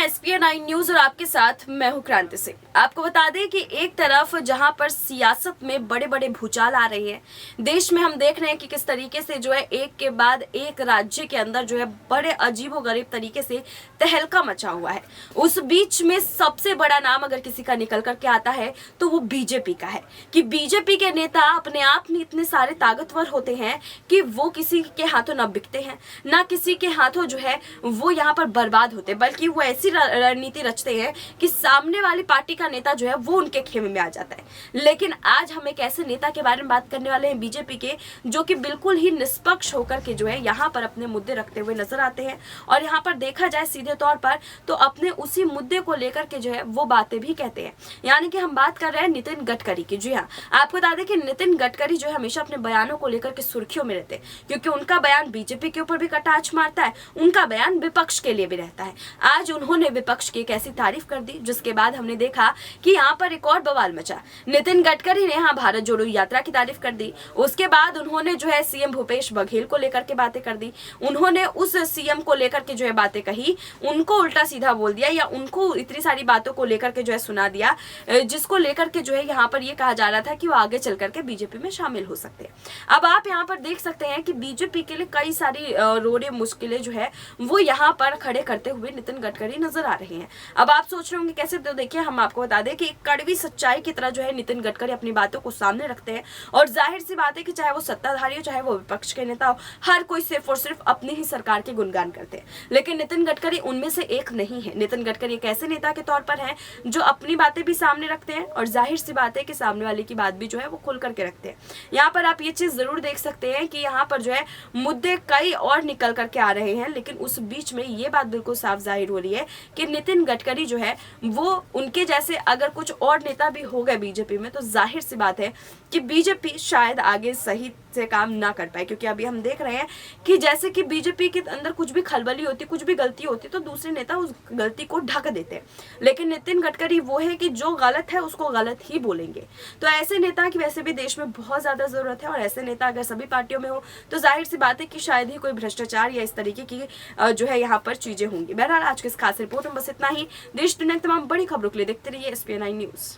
SPN9 news और आपके साथ मैं हूं क्रांति सिंह। आपको बता दें कि एक तरफ जहां पर सियासत में बड़े बड़े भूचाल आ रहे हैं, देश में हम देख रहे हैं कि किस तरीके से जो है एक के बाद एक राज्य के अंदर जो है बड़े अजीबोगरीब तरीके से तहलका मचा हुआ है। उस बीच में सबसे बड़ा नाम अगर किसी का निकल करके आता है तो वो बीजेपी का है कि बीजेपी के नेता अपने आप में इतने सारे ताकतवर होते हैं कि वो किसी के हाथों न बिकते हैं, ना किसी के हाथों जो है वो यहाँ पर बर्बाद होते, बल्कि वो ऐसी रणनीति रचते हैं कि सामने वाली पार्टी का नेता जो है वो उनके खेमे में आ जाता है। लेकिन आज हम एक ऐसे नेता के बारे में बात करने वाले हैं बीजेपी के, जो कि बिल्कुल ही निष्पक्ष होकर के जो है यहाँ पर अपने मुद्दे रखते हुए नजर आते हैं और यहाँ पर देखा जाए सीधे तौर पर तो अपने उसी मुद्दे को लेकर के जो है वो बातें भी कहते हैं। यानी कि हम बात कर रहे हैं नितिन गडकरी की। जी हाँ, आपको बता दें कि नितिन गडकरी जो है हमेशा अपने बयानों को लेकर के सुर्खियों में रहते हैं, क्योंकि उनका बयान बीजेपी के ऊपर भी कटाक्ष मारता है, उनका बयान विपक्ष के लिए भी रहता है। आज उन्होंने विपक्ष की एक ऐसी तारीफ कर दी जिसके बाद हमने देखा कि यहाँ पर एक और बवाल मचा। नितिन गडकरी ने यहाँ भारत जोड़ो यात्रा की तारीफ कर दी, उसके बाद उन्होंने जो है सीएम भूपेश बघेल को लेकर के बातें कर दी, उन्होंने उस सीएम को लेकर के जो है बातें कही, उनको उल्टा सीधा बोल दिया या उनको इतनी सारी बातों को लेकर के जो है सुना दिया जिसको लेकर के जो है यहाँ पर ये कहा जा रहा था कि वो आगे चल करके बीजेपी में शामिल हो सकते हैं। अब आप यहाँ पर देख सकते हैं कि बीजेपी के लिए कई सारी रोड़े मुश्किलें जो है वो यहाँ पर खड़े करते हुए नितिन गडकरी नजर आ रहे हैं। अब आप सोच रहे होंगे कैसे, तो देखिए हम आपको बता दें कि एक कड़वी सच्चाई की तरह जो है नितिन गडकरी अपनी बातों को सामने रखते हैं और जाहिर सी बात है कि चाहे वो सत्ताधारी हो चाहे वो विपक्ष के नेता हो, हर कोई सिर्फ और सिर्फ अपनी ही सरकार के गुणगान करते हैं। लेकिन नितिन गडकरी उनमें से एक नहीं है। नितिन गडकरी एक ऐसे नेता के तौर पर है जो अपनी बातें भी सामने रखते हैं और जाहिर सी बात है कि सामने वाले की बात भी जो है वो खुल करके रखते हैं। यहाँ पर आप ये चीज जरूर देख सकते हैं कि यहाँ पर जो है मुद्दे कई और निकल करके आ रहे हैं, लेकिन उस बीच में ये बात बिल्कुल साफ जाहिर हो रही है कि नितिन गडकरी जो है वो उनके जैसे अगर कुछ और नेता भी हो गए बीजेपी में तो जाहिर सी बात है कि बीजेपी शायद आगे सही से काम ना कर पाए। क्योंकि अभी हम देख रहे हैं कि जैसे कि बीजेपी के अंदर कुछ भी खलबली होती, कुछ भी गलती होती तो दूसरे नेता उस गलती को ढक देते हैं, लेकिन नितिन गडकरी वो है कि जो गलत है उसको गलत ही बोलेंगे। तो ऐसे नेता की वैसे भी देश में बहुत ज्यादा जरूरत है और ऐसे नेता अगर सभी पार्टियों में हो तो जाहिर सी बात है कि शायद ही कोई भ्रष्टाचार या इस तरीके की जो है यहाँ पर चीजें होंगी। बहरहाल आज के इस खास रिपोर्ट में बस इतना ही। देश दुनिया की तमाम बड़ी खबरों के लिए देखते रहिए SPN9 न्यूज।